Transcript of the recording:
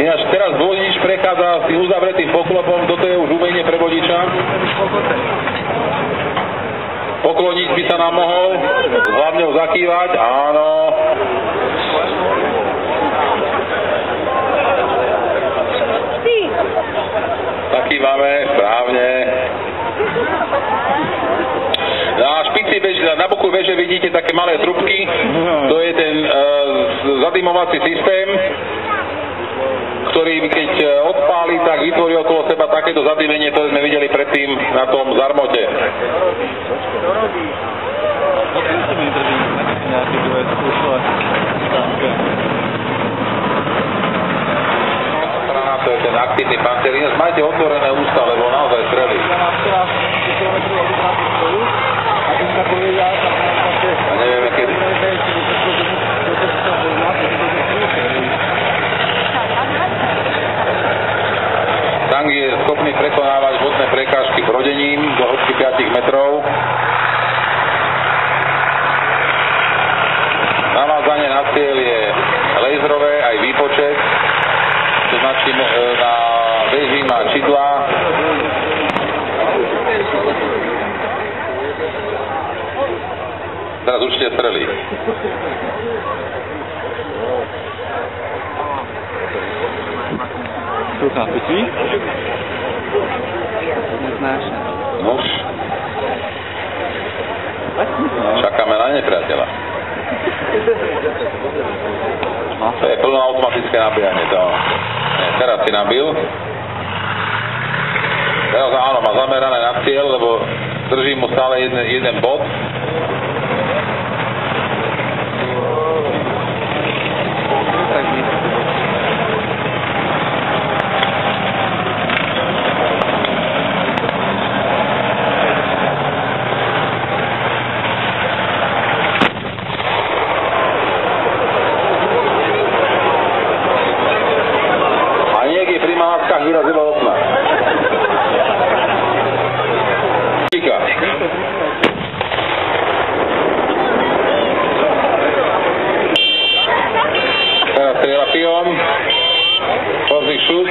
Ináč teraz vodič prechádza s tým uzavretým poklopom, toto je už umenie pre vodiča. Pokloniť by sa nám mohol, hlavne ho zakývať, áno. Zakývame, správne. Na špici veže, na boku veže vidíte také malé trubky, to je ten zadymovací systém, ktorý keď odpáli, tak vytvorí okolo seba takéto zadymenie, ktoré sme videli predtým na tom zarmote. Strana, to je ten aktívny panter. Ináč majte otvorené ústa, lebo naozaj strelí. A nevieme kedy. Tank je schopný prekonávať vodné prekážky brodením do hĺbky 5 metrov. Navádzanie na cieľ je laserové, aj výpočet. To značí na veži má čidlá. Teraz určite strelí. Tu chápete? Neznáša. Nož. Čakáme na nepriateľa. To je plnoautomatické nabíjanie. Teraz si nabil. Teraz áno, má zamerané na cieľ, lebo drží mu stále jeden bod. Vyrazilo okna. Díka. Teraz strieľa pijom. Pozri šut.